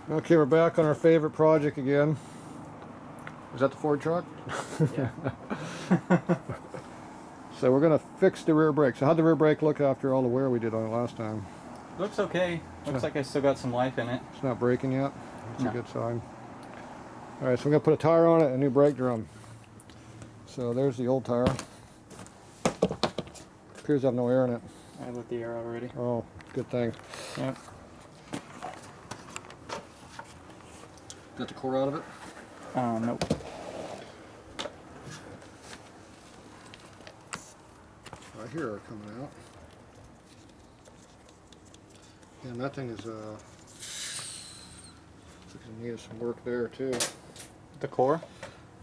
Okay, we're back on our favorite project again. Is that the Ford truck? Yeah. So we're going to fix the rear brake. So how'd the rear brake look after all the wear we did on it last time? Looks okay. Looks like I still got some life in it. It's not breaking yet? That's No. a good sign. Alright, so we're going to put a tire on it and a new brake drum. So there's the old tire. Appears to have no air in it. I lit the air already. Oh, good thing. Yep. Got the core out of it? Nope. I hear her coming out. And that thing is looks like it needed some work there too. The core?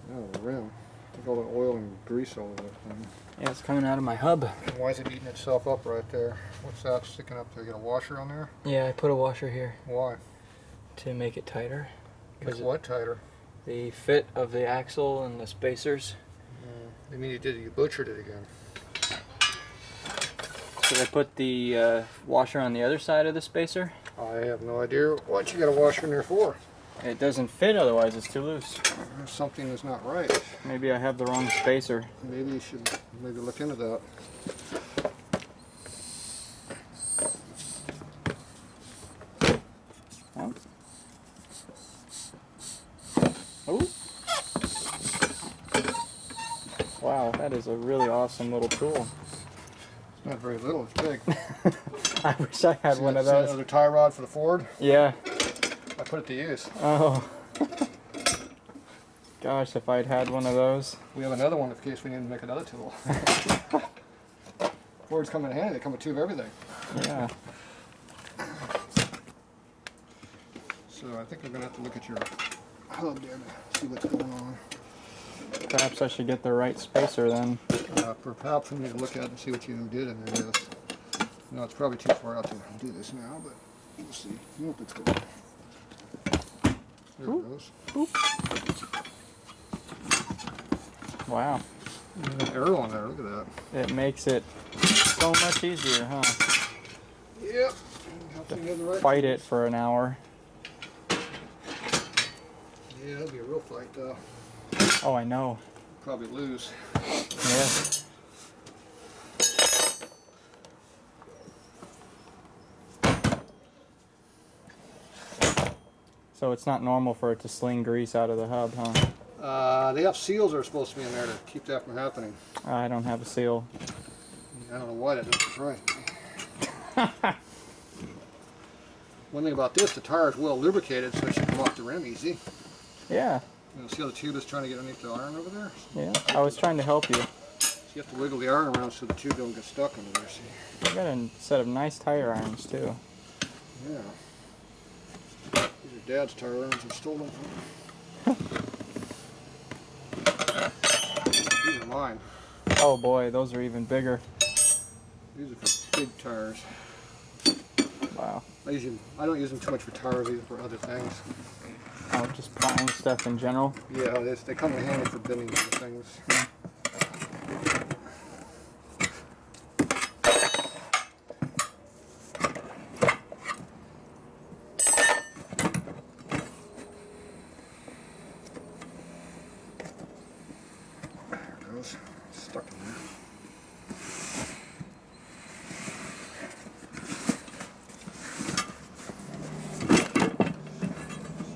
No, the rim. Look at all the oil and grease all over that thing. Yeah, it's coming out of my hub. And why is it eating itself up right there? What's that sticking up there? You got a washer on there? Yeah, I put a washer here. Why? To make it tighter. Make what tighter? The fit of the axle and the spacers. I mean you butchered it again. Should I put the washer on the other side of the spacer? I have no idea what you got a washer in there for. It doesn't fit, otherwise it's too loose. Something is not right. Maybe I have the wrong spacer. Maybe you should look into that. Oh. Oh. Wow, that is a really awesome little tool. It's not very little, it's big. I wish I had one of See that those. other tie rod for the Ford? Yeah. I put it to use. Oh. Gosh, if I'd had one of those. We have another one in case we need to make another tool. Fords come in handy, they come with two of everything. Yeah. So I think we're going to have to look at your hub there to see what's going on. Perhaps I should get the right spacer then. Perhaps we need to look at it and see what you did in there. Yes. No, it's probably too far out to do this now, but we'll see. Nope, it's good. There it goes. Oop. Wow. There's an arrow on there, look at that. It makes it so much easier, huh? Yep. Right Fight it for an hour. Yeah, it'll be a real fight though. Oh, I know. Probably lose. Yeah. So it's not normal for it to sling grease out of the hub, huh? They have seals that are supposed to be in there to keep that from happening. I don't have a seal. I don't know why that doesn't surprise me. One thing about this, the tire is well lubricated, so it should come off the rim easy. Yeah. You see how the tube is trying to get underneath the iron over there? Yeah. I was trying to help you. So you have to wiggle the iron around so the tube don't get stuck under there, see? You got a set of nice tire irons too. Yeah. These are Dad's tire irons I stole them from him. These are mine. Oh boy, those are even bigger. These are for big tires. Wow. I don't use them too much for tires, these are for other things. Oh, just plowing stuff in general. Yeah, they come in handy for bending other things. There it goes. It's stuck in there.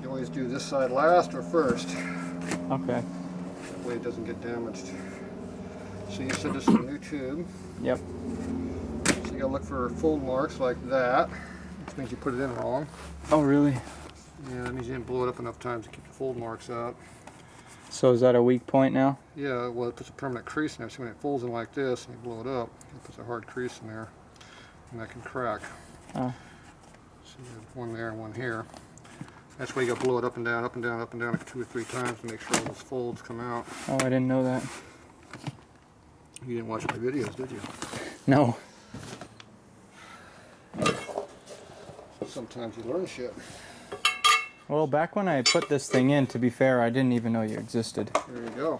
You always do this side last or first. Okay. That way it doesn't get damaged. So you said this is a new tube. Yep. So you gotta look for fold marks like that, which means you put it in wrong. Oh really? Yeah, that means you didn't blow it up enough times to keep the fold marks out. So is that a weak point now? Yeah, well it puts a permanent crease in there, so when it folds in like this and you blow it up, it puts a hard crease in there, and that can crack. Oh. So you have one there and one here. That's why you gotta blow it up and down, up and down, up and down like 2 or 3 times to make sure all those folds come out. Oh, I didn't know that. You didn't watch my videos, did you? No. Sometimes you learn shit. Well, back when I put this thing in, to be fair, I didn't even know you existed. There you go.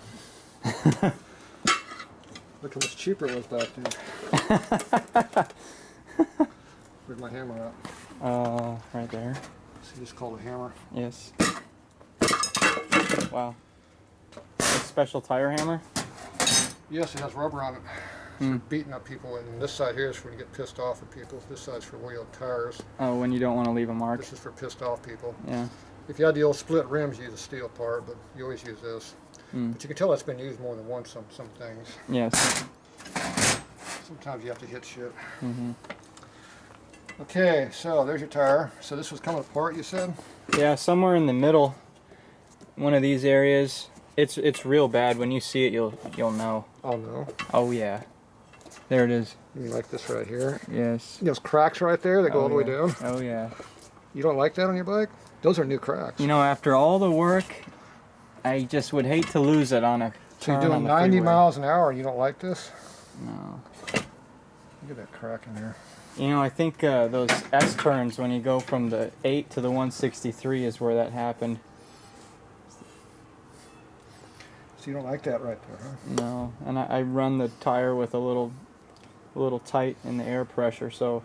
Look how much cheaper it was back then. Where's my hammer at? Right there. See, this is called a hammer. Yes. Wow. A special tire hammer? Yes, it has rubber on it. So beating up people, and this side here is for when you get pissed off at people. This side's for wheel tires. Oh, when you don't want to leave a mark. This is for pissed off people. Yeah. If you had the old split rims, you use a steel part, but you always use this. But you can tell that's been used more than once. Some things. Yes. Sometimes you have to hit shit. Okay, so there's your tire. So this was coming apart, you said? Yeah, somewhere in the middle, one of these areas. It's real bad. When you see it, you'll know. Oh no. Oh yeah. There it is. You mean like this right here? Yes. Those cracks right there that go all the way down? Oh yeah. You don't like that on your bike? Those are new cracks. You know, after all the work, I just would hate to lose it on a So you're turn on doing the 90 freeway. miles an hour and you don't like this? No. Look at that crack in there. You know, I think those S turns when you go from the 8 to the 163 is where that happened. So you don't like that right there, huh? No, and I run the tire with a little tight in the air pressure, so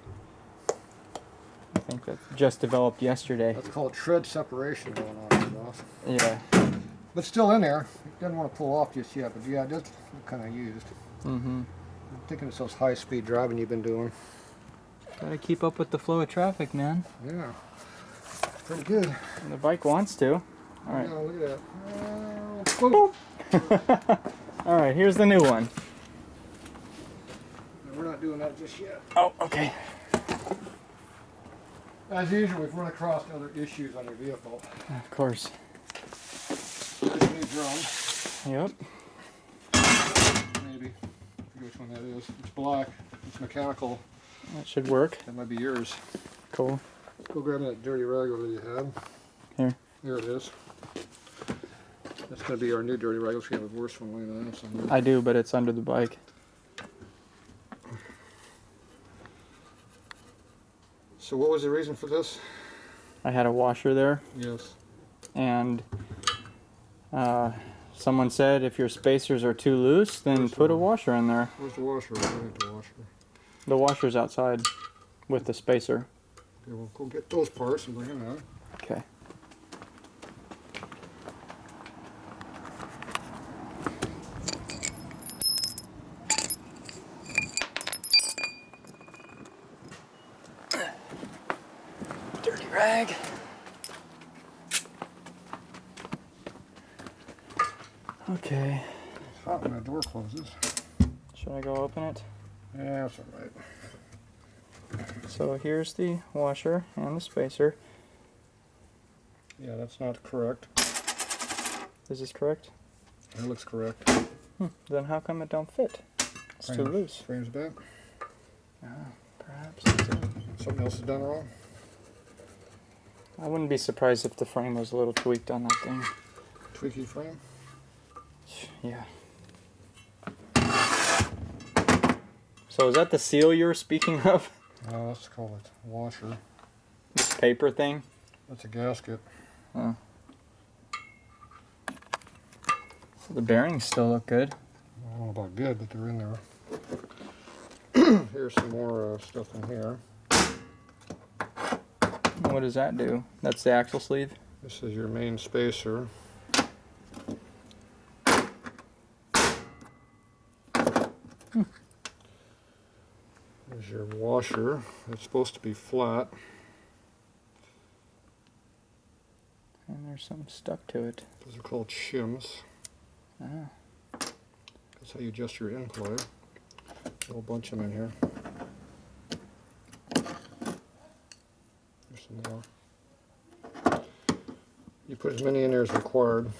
I think that just developed yesterday. That's called tread separation going on here, boss. Yeah. But still in there. It doesn't want to pull off just yet, but yeah, it does look kind of used. I'm thinking it's those high-speed driving you've been doing. Gotta keep up with the flow of traffic, man. Yeah. It's pretty good. And the bike wants to. All right. Yeah, look at that. Boom. All right, here's the new one. No, we're not doing that just yet. Oh, okay. As usual, we've run across other issues on your vehicle. Of course. There's a new drum. Yep. Maybe. I forget which one that is. It's black. It's mechanical. That should work. That might be yours. Cool. Go grab that dirty rag over that you had. Here. There it is. That's going to be our new dirty rag. Let's have a worse one laying on somewhere. I do, but it's under the bike. So what was the reason for this? I had a washer there, Yes. and someone said if your spacers are too loose, then put a washer in there. Where's the washer? I need the washer. The washer's outside with the spacer. Okay, well, go get those parts and bring them in. Okay. Dirty rag. Okay. It's hot when that door closes. Should I go open it? Yeah, that's all right. So here's the washer and the spacer. Yeah, that's not correct. Is this correct? That looks correct. Then how come it don't fit? It's too loose. Frames back. Perhaps it's Something else is done wrong. I wouldn't be surprised if the frame was a little tweaked on that thing. Tweaky frame. Yeah. So is that the seal you were speaking of? No, let's call it washer. This paper thing? That's a gasket. Oh. The bearings still look good. I don't know about good, but they're in there. Here's some more stuff in here. What does that do? That's the axle sleeve? This is your main spacer. There's your washer. It's supposed to be flat. And there's something stuck to it. Those are called shims. Ah. That's how you adjust your in play. A whole bunch of them in here. There's some more. You put as many in there as required.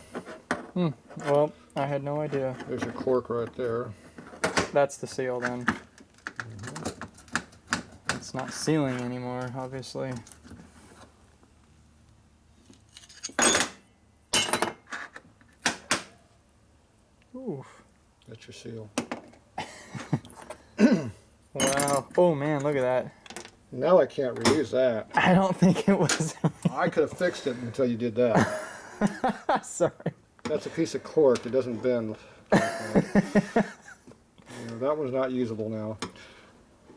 Well, I had no idea. There's your cork right there. That's the seal then. It's not sealing anymore, obviously. Oof. That's your seal. Wow. Oh man, look at that. Now I can't reuse that. I don't think it was. I could have fixed it until you did that. Sorry. That's a piece of cork. It doesn't bend. That one's not usable now.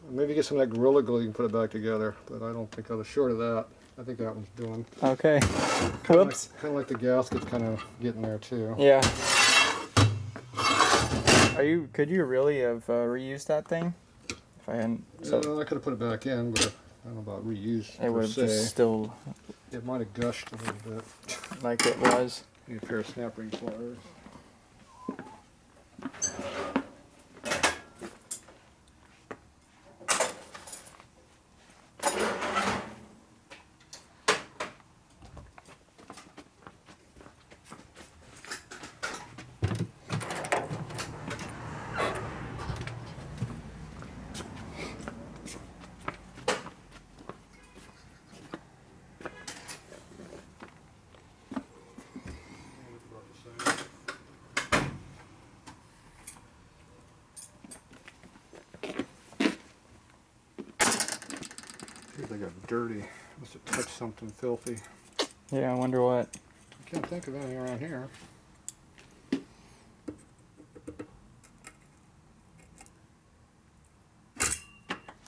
Maybe get some of that Gorilla Glue, you can put it back together, but I don't think I was short of that. I think that one's done. Okay. Whoops. Kind of like the gasket's kind of getting there too. Yeah. Could you really have reused that thing? If I hadn't. So I could have put it back in, but I don't know about reuse. it would have just still. It might have gushed a little bit. Like it was. Need a pair of snap ring pliers. They got dirty. Must have touched something filthy. Yeah, I wonder what. I can't think of anything around here.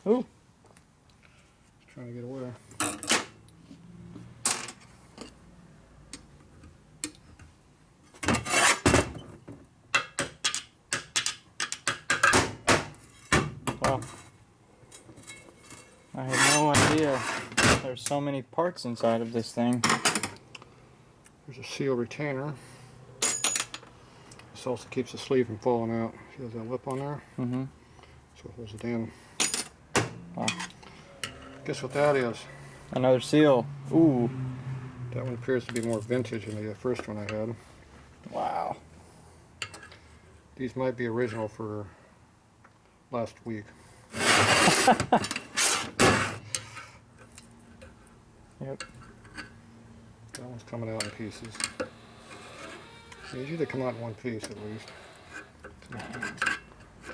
Ooh. Trying to get away. Wow. I had no idea there's so many parts inside of this thing. There's a seal retainer. This also keeps the sleeve from falling out. See there's that lip on there? Mm-hmm. So it holds it in. Wow. Guess what that is? Another seal. Ooh. That one appears to be more vintage than the first one I had. Wow. These might be original for last week. Yep. That one's coming out in pieces. They usually come out in one piece at least.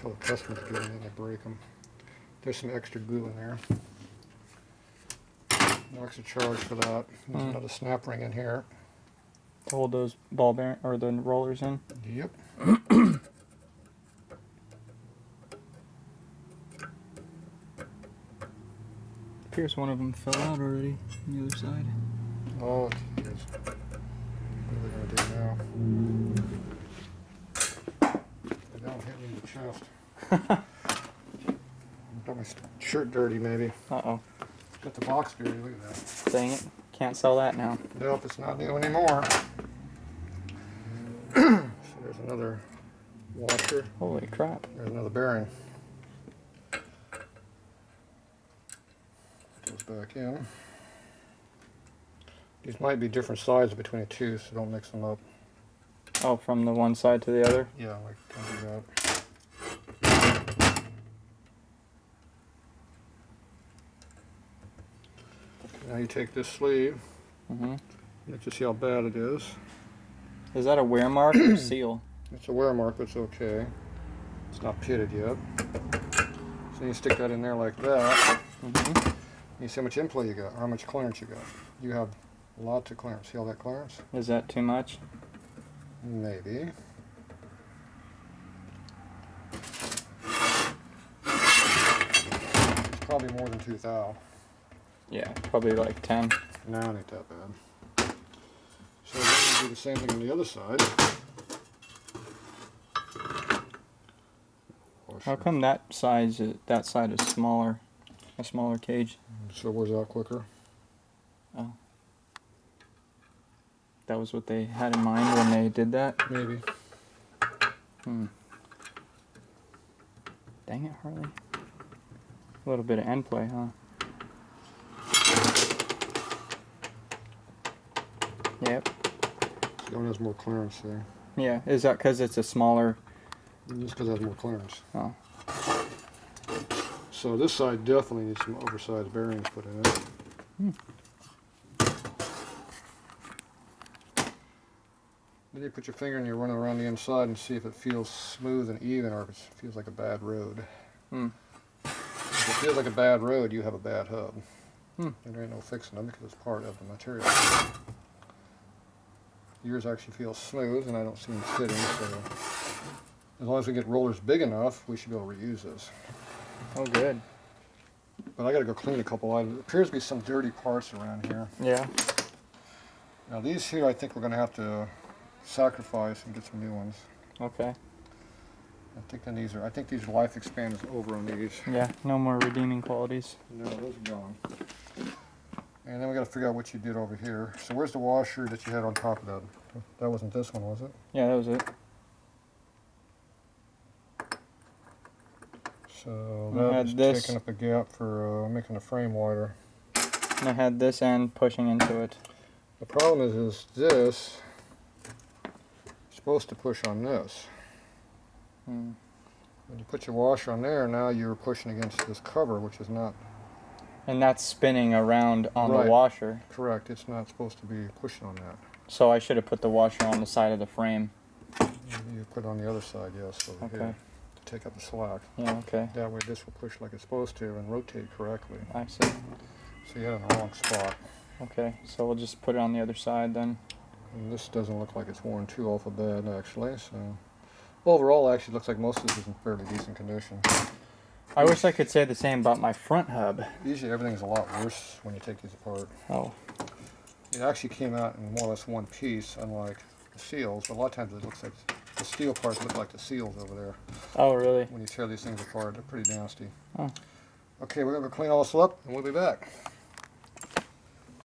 Tell the customers to get them in, they break them. There's some extra glue in there. No extra charge for that. There's another snap ring in here. To hold those ball bearing or the rollers in. Yep. Appears one of them fell out already on the other side. Oh, geez. What are we going to do now? Don't hit me in the chest. Got my shirt dirty, maybe. Uh-oh. Got the box dirty, look at that. Dang it. Can't sell that now. Nope, it's not new anymore. So there's another washer. Holy crap. There's another bearing. Goes back in. These might be different sizes between the two, so don't mix them up. Oh, from the one side to the other? Yeah, like can do that. Now you take this sleeve. Mm-hmm. You have to see how bad it is. Is that a wear mark or seal? It's a wear mark, but it's okay. It's not pitted yet. So you stick that in there like that. Mm-hmm. You see how much inplay you got, or how much clearance you got. You have lots of clearance. See all that clearance? Is that too much? Maybe. It's probably more than 2 thou. Yeah, probably like 10. No, it ain't that bad. So then we do the same thing on the other side. How come that side is smaller, a smaller cage? So it wears out quicker. Oh. That was what they had in mind when they did that? Maybe. Hmm. Dang it, Harley. A little bit of end play, huh? Yep. The one has more clearance there. Yeah, is that because it's a smaller... Just because it has more clearance. Oh. So this side definitely needs some oversized bearings put in it. Hmm. Then you put your finger and you run it around the inside and see if it feels smooth and even or if it feels like a bad road. Hmm. If it feels like a bad road, you have a bad hub. Hmm. And there ain't no fixing them because it's part of the material. Yours actually feels smooth and I don't see them fitting, so as long as we get rollers big enough, we should be able to reuse this. Oh, good. but I gotta go clean a couple items. There appears to be some dirty parts around here. Yeah. Now these here, I think we're gonna have to sacrifice and get some new ones. Okay. I think these life expanders over on these. Yeah, no more redeeming qualities. No, those are gone. And then we gotta figure out what you did over here. So where's the washer that you had on top of that? That wasn't this one, was it? Yeah, that was it. So I that had is this. taking up a gap for making the frame wider. And I had this end pushing into it. The problem is this is supposed to push on this. Hmm. When you put your washer on there, now you're pushing against this cover, which is not And that's spinning around on Right. the washer. correct. It's not supposed to be pushing on that. So I should have put the washer on the side of the frame. You put it on the other side, yes, over Okay. here, to take up the slack. Yeah, okay. That way this will push like it's supposed to and rotate correctly. I see. So you had it in the wrong spot. Okay, so we'll just put it on the other side then. And this doesn't look like it's worn too awful bad, actually. So overall, actually, looks like most of this is in fairly decent condition. I wish I could say the same about my front hub. Usually everything's a lot worse when you take these apart. Oh, It actually came out in more or less one piece, unlike the seals. But a lot of times it looks like the steel parts look like the seals over there. oh really? When you tear these things apart, they're pretty nasty. Oh. Okay, we're gonna go clean all this up, and we'll be back.